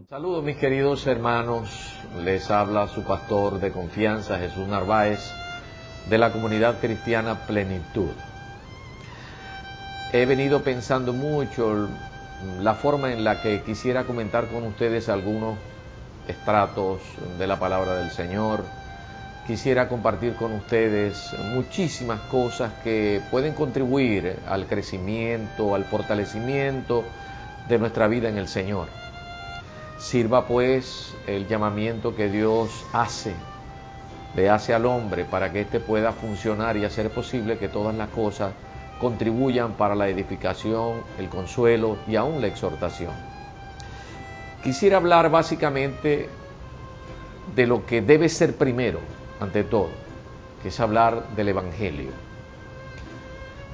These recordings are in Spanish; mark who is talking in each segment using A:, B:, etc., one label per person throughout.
A: Saludos mis queridos hermanos, les habla su pastor de confianza Jesús Narváez de la comunidad cristiana Plenitud. He venido pensando mucho la forma en la que quisiera comentar con ustedes algunos estratos de la palabra del Señor. Quisiera compartir con ustedes muchísimas cosas que pueden contribuir al crecimiento, al fortalecimiento de nuestra vida en el Señor. Sirva pues el llamamiento que Dios le hace al hombre para que éste pueda funcionar y hacer posible que todas las cosas contribuyan para la edificación, el consuelo y aún la exhortación. Quisiera hablar básicamente de lo que debe ser primero, ante todo, que es hablar del Evangelio.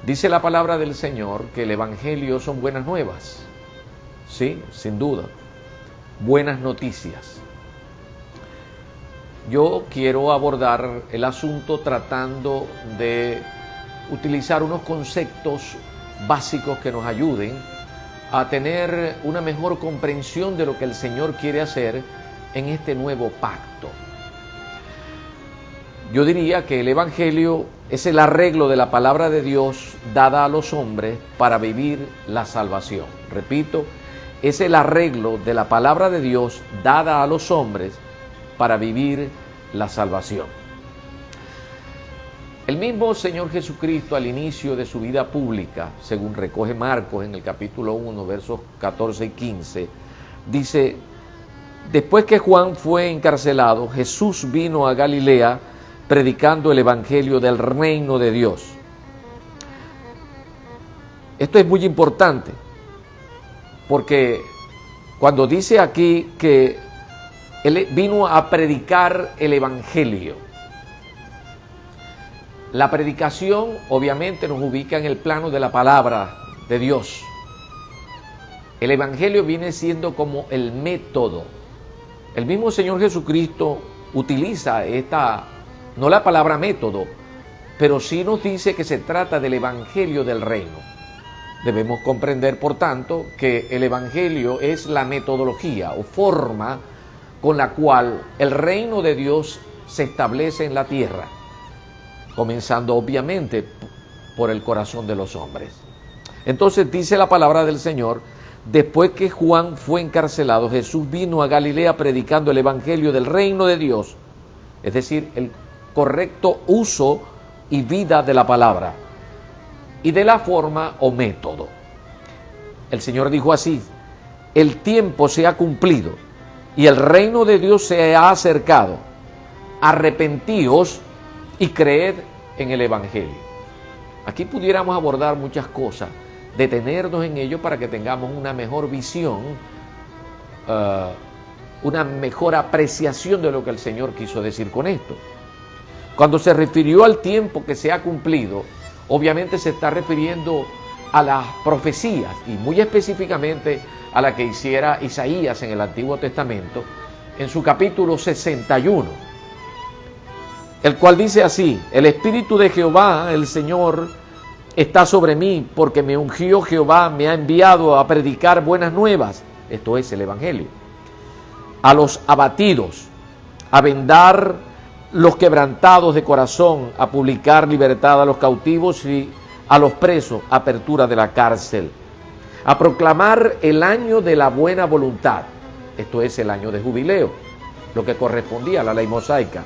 A: Dice la palabra del Señor que el Evangelio son buenas nuevas, sí, sin duda, buenas noticias. Yo quiero abordar el asunto tratando de utilizar unos conceptos básicos que nos ayuden a tener una mejor comprensión de lo que el Señor quiere hacer en este nuevo pacto. Yo diría que el Evangelio es el arreglo de la palabra de Dios dada a los hombres para vivir la salvación. Repito, es el arreglo de la palabra de Dios dada a los hombres para vivir la salvación. El mismo Señor Jesucristo al inicio de su vida pública, según recoge Marcos en el capítulo 1, versos 14 y 15, dice: después que Juan fue encarcelado, Jesús vino a Galilea predicando el evangelio del reino de Dios. Esto es muy importante, porque cuando dice aquí que Él vino a predicar el evangelio, la predicación obviamente nos ubica en el plano de la palabra de Dios. El evangelio viene siendo como el método. El mismo Señor Jesucristo utiliza no la palabra método, pero sí nos dice que se trata del evangelio del reino. Debemos comprender, por tanto, que el evangelio es la metodología o forma con la cual el reino de Dios se establece en la tierra, comenzando obviamente por el corazón de los hombres. Entonces dice la palabra del Señor: después que Juan fue encarcelado, Jesús vino a Galilea predicando el evangelio del reino de Dios, es decir, el correcto uso y vida de la palabra y de la forma o método. El Señor dijo así: el tiempo se ha cumplido y el reino de Dios se ha acercado. Arrepentíos y creed en el evangelio. Aquí pudiéramos abordar muchas cosas, detenernos en ello para que tengamos una mejor visión, una mejor apreciación de lo que el Señor quiso decir con esto. Cuando se refirió al tiempo que se ha cumplido, obviamente se está refiriendo a las profecías y muy específicamente a la que hiciera Isaías en el Antiguo Testamento, en su capítulo 61, el cual dice así: el Espíritu de Jehová, el Señor, está sobre mí, porque me ungió Jehová, me ha enviado a predicar buenas nuevas, esto es el Evangelio, a los abatidos, a vendar los quebrantados de corazón, a publicar libertad a los cautivos y a los presos, apertura de la cárcel, a proclamar el año de la buena voluntad, esto es el año de jubileo, lo que correspondía a la ley mosaica,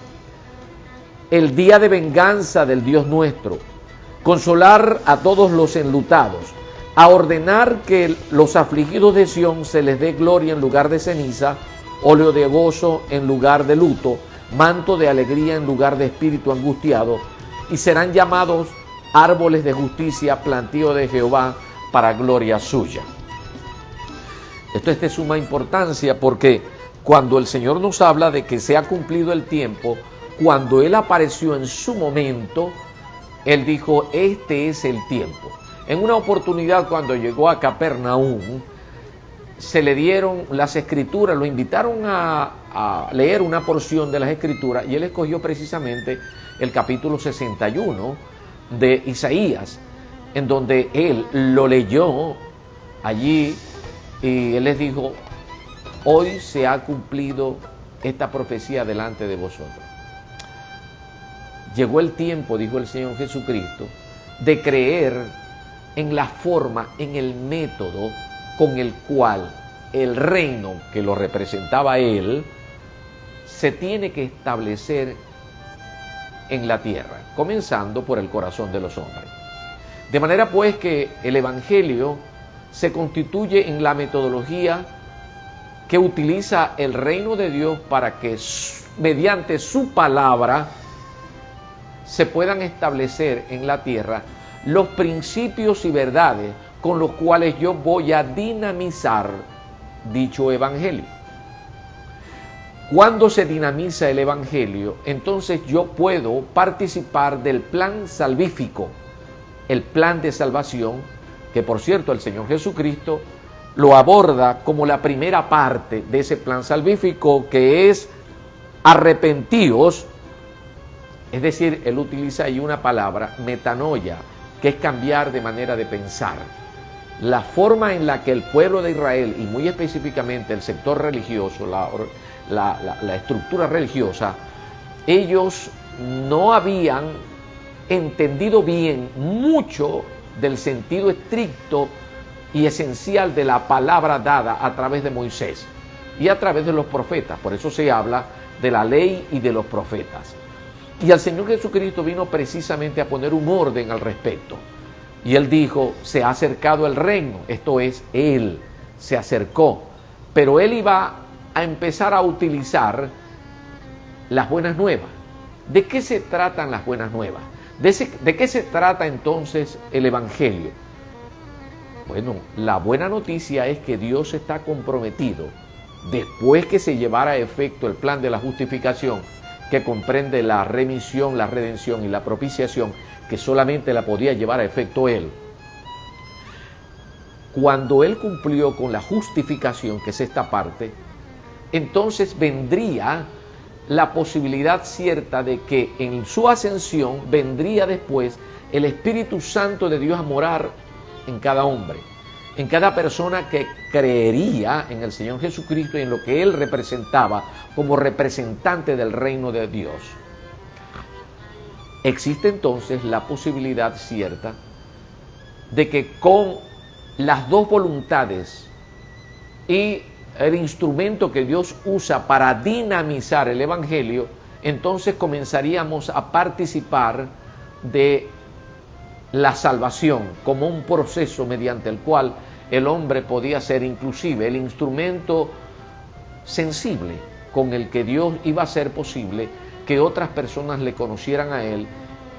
A: el día de venganza del Dios nuestro, consolar a todos los enlutados, a ordenar que los afligidos de Sión se les dé gloria en lugar de ceniza, óleo de gozo en lugar de luto, manto de alegría en lugar de espíritu angustiado, y serán llamados árboles de justicia, plantío de Jehová, para gloria suya. Esto es de suma importancia porque cuando el Señor nos habla de que se ha cumplido el tiempo, cuando Él apareció en su momento, Él dijo: este es el tiempo. En una oportunidad, cuando llegó a Capernaum, se le dieron las escrituras, lo invitaron a leer una porción de las escrituras, y él escogió precisamente el capítulo 61 de Isaías, en donde él lo leyó allí y él les dijo: hoy se ha cumplido esta profecía delante de vosotros. Llegó el tiempo, dijo el Señor Jesucristo, de creer en la forma, en el método con el cual el reino que lo representaba él se tiene que establecer en la tierra, comenzando por el corazón de los hombres. De manera pues que el Evangelio se constituye en la metodología que utiliza el reino de Dios para que mediante su palabra se puedan establecer en la tierra los principios y verdades con los cuales yo voy a dinamizar dicho evangelio. Cuando se dinamiza el evangelio, entonces yo puedo participar del plan salvífico, el plan de salvación, que por cierto el Señor Jesucristo lo aborda como la primera parte de ese plan salvífico, que es arrepentíos. Es decir, él utiliza ahí una palabra, metanoia, que es cambiar de manera de pensar. La forma en la que el pueblo de Israel, y muy específicamente el sector religioso, la estructura religiosa, ellos no habían entendido bien mucho del sentido estricto y esencial de la palabra dada a través de Moisés y a través de los profetas. Por eso se habla de la ley y de los profetas. Y el Señor Jesucristo vino precisamente a poner un orden al respecto. Y Él dijo: se ha acercado el reino, esto es, Él se acercó. Pero Él iba a empezar a utilizar las buenas nuevas. ¿De qué se tratan las buenas nuevas? ¿De qué se trata entonces el Evangelio? Bueno, la buena noticia es que Dios está comprometido, después que se llevara a efecto el plan de la justificación, que comprende la remisión, la redención y la propiciación, que solamente la podía llevar a efecto Él. Cuando Él cumplió con la justificación, que es esta parte, entonces vendría la posibilidad cierta de que en su ascensión vendría después el Espíritu Santo de Dios a morar en cada hombre, en cada persona que creería en el Señor Jesucristo y en lo que Él representaba como representante del reino de Dios. Existe entonces la posibilidad cierta de que con las dos voluntades y el instrumento que Dios usa para dinamizar el Evangelio, entonces comenzaríamos a participar de la salvación como un proceso mediante el cual el hombre podía ser inclusive el instrumento sensible con el que Dios iba a hacer posible que otras personas le conocieran a Él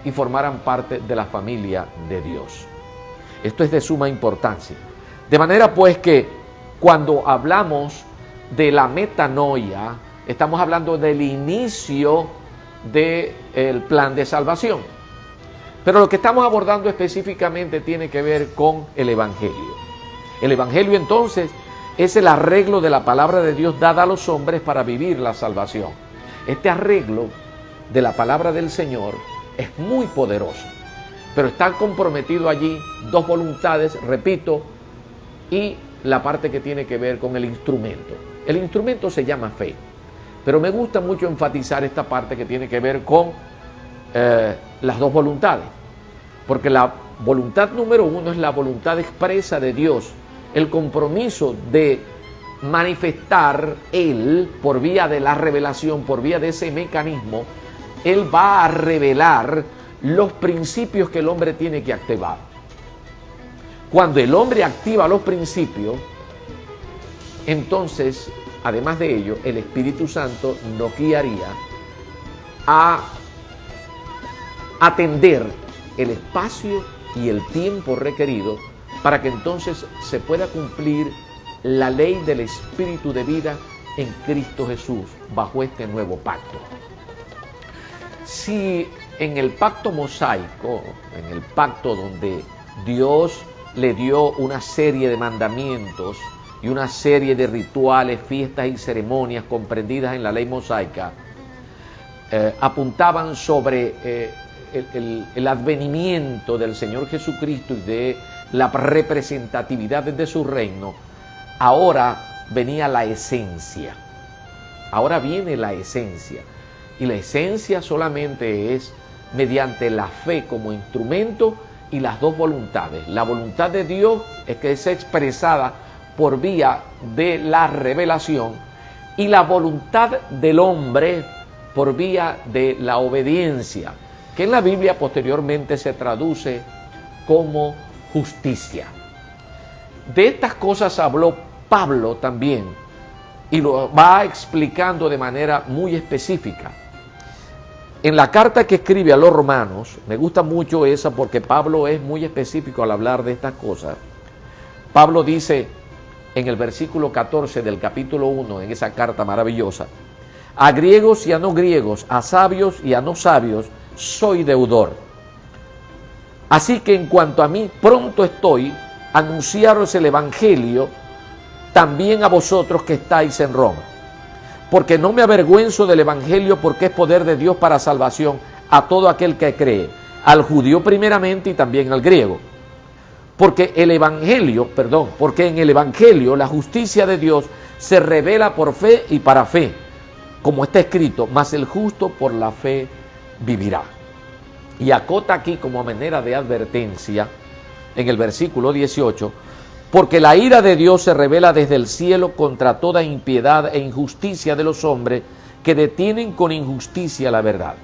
A: y formaran parte de la familia de Dios. Esto es de suma importancia. De manera pues que cuando hablamos de la metanoia, estamos hablando del inicio del plan de salvación. Pero lo que estamos abordando específicamente tiene que ver con el Evangelio. El Evangelio entonces es el arreglo de la palabra de Dios dada a los hombres para vivir la salvación. Este arreglo de la palabra del Señor es muy poderoso, pero están comprometidos allí dos voluntades, repito, y la parte que tiene que ver con el instrumento. El instrumento se llama fe, pero me gusta mucho enfatizar esta parte que tiene que ver con las dos voluntades, porque la voluntad número uno es la voluntad expresa de Dios, el compromiso de manifestar Él por vía de la revelación, por vía de ese mecanismo. Él va a revelar los principios que el hombre tiene que activar. Cuando el hombre activa los principios, entonces, además de ello, el Espíritu Santo nos guiaría a atender el espacio y el tiempo requerido para que entonces se pueda cumplir la ley del Espíritu de vida en Cristo Jesús bajo este nuevo pacto. Si en el pacto mosaico, en el pacto donde Dios le dio una serie de mandamientos y una serie de rituales, fiestas y ceremonias comprendidas en la ley mosaica, apuntaban sobre el advenimiento del Señor Jesucristo y de la representatividad de su reino, ahora venía la esencia. Ahora viene la esencia. Y la esencia solamente es mediante la fe como instrumento y las dos voluntades. La voluntad de Dios es que es expresada por vía de la revelación y la voluntad del hombre por vía de la obediencia, que en la Biblia posteriormente se traduce como justicia. De estas cosas habló Pablo también y lo va explicando de manera muy específica. En la carta que escribe a los romanos, me gusta mucho esa porque Pablo es muy específico al hablar de estas cosas. Pablo dice en el versículo 14 del capítulo 1, en esa carta maravillosa: a griegos y a no griegos, a sabios y a no sabios, soy deudor. Así que en cuanto a mí, pronto estoy a anunciaros el evangelio también a vosotros que estáis en Roma. Porque no me avergüenzo del evangelio, porque es poder de Dios para salvación a todo aquel que cree, al judío primeramente y también al griego. Porque en el evangelio la justicia de Dios se revela por fe y para fe, como está escrito: mas el justo por la fe vivirá. Y acota aquí como manera de advertencia en el versículo 18: porque la ira de Dios se revela desde el cielo contra toda impiedad e injusticia de los hombres que detienen con injusticia la verdad.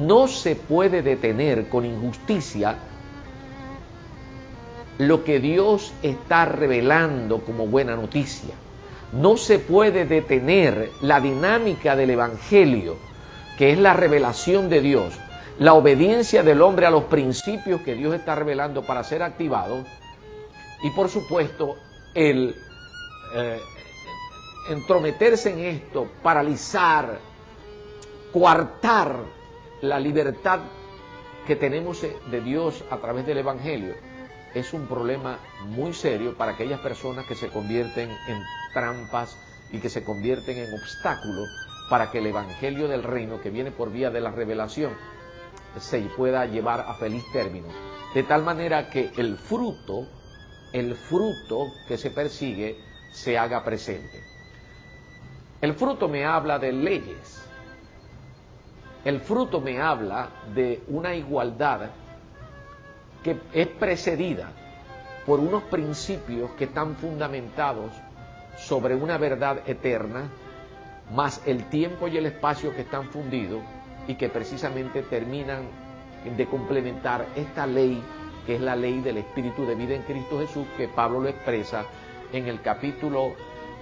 A: No se puede detener con injusticia lo que Dios está revelando como buena noticia. No se puede detener la dinámica del evangelio, que es la revelación de Dios, la obediencia del hombre a los principios que Dios está revelando para ser activados. Y por supuesto, el entrometerse en esto, paralizar, coartar la libertad que tenemos de Dios a través del evangelio, es un problema muy serio para aquellas personas que se convierten en trampas y que se convierten en obstáculos para que el evangelio del reino, que viene por vía de la revelación, se pueda llevar a feliz término. De tal manera que el fruto que se persigue se haga presente. El fruto me habla de leyes. El fruto me habla de una igualdad que es precedida por unos principios que están fundamentados sobre una verdad eterna, más el tiempo y el espacio que están fundidos y que precisamente terminan de complementar esta ley, que es la ley del Espíritu de vida en Cristo Jesús, que Pablo lo expresa en el capítulo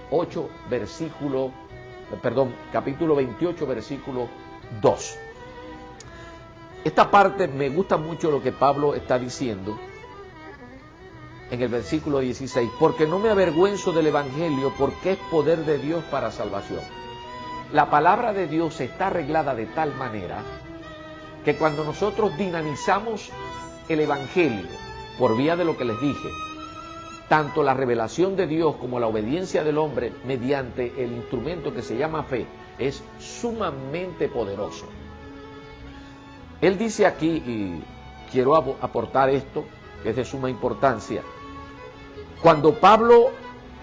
A: 28, versículo 2. Esta parte me gusta mucho lo que Pablo está diciendo en el versículo 16, porque no me avergüenzo del evangelio, porque es poder de Dios para salvación. La palabra de Dios está arreglada de tal manera que cuando nosotros dinamizamos el evangelio por vía de lo que les dije, tanto la revelación de Dios como la obediencia del hombre mediante el instrumento que se llama fe, es sumamente poderoso. Él dice aquí, y quiero aportar esto, que es de suma importancia, cuando Pablo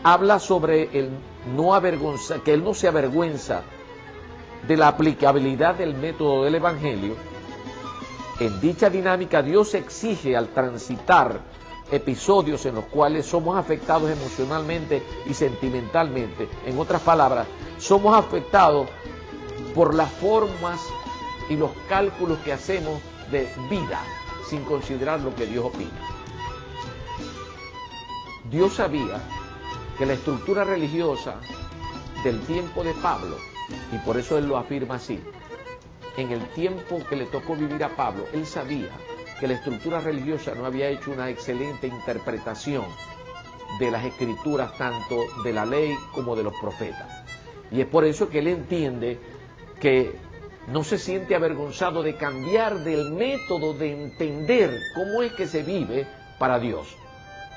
A: habla sobre el no avergonzar, que él no se avergüenza de la aplicabilidad del método del evangelio, en dicha dinámica Dios exige al transitar episodios en los cuales somos afectados emocionalmente y sentimentalmente, en otras palabras, somos afectados por las formas y los cálculos que hacemos de vida sin considerar lo que Dios opina. Dios sabía que la estructura religiosa del tiempo de Pablo, y por eso él lo afirma así, en el tiempo que le tocó vivir a Pablo, él sabía que la estructura religiosa no había hecho una excelente interpretación de las escrituras, tanto de la ley como de los profetas. Y es por eso que él entiende que no se siente avergonzado de cambiar del método de entender cómo es que se vive para Dios.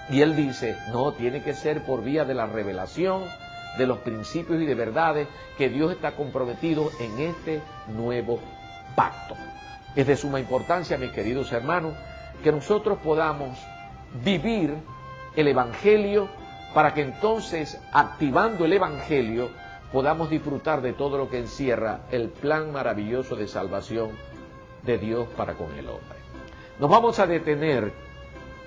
A: Y él dice, no, tiene que ser por vía de la revelación, de los principios y de verdades que Dios está comprometido en este nuevo pacto. Es de suma importancia, mis queridos hermanos, que nosotros podamos vivir el Evangelio para que entonces, activando el Evangelio, podamos disfrutar de todo lo que encierra el plan maravilloso de salvación de Dios para con el hombre. Nos vamos a detener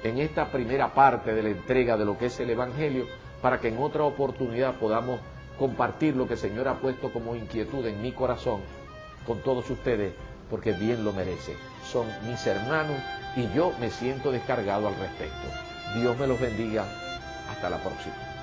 A: en esta primera parte de la entrega de lo que es el Evangelio para que en otra oportunidad podamos compartir lo que el Señor ha puesto como inquietud en mi corazón con todos ustedes, porque bien lo merece. Son mis hermanos y yo me siento descargado al respecto. Dios me los bendiga. Hasta la próxima.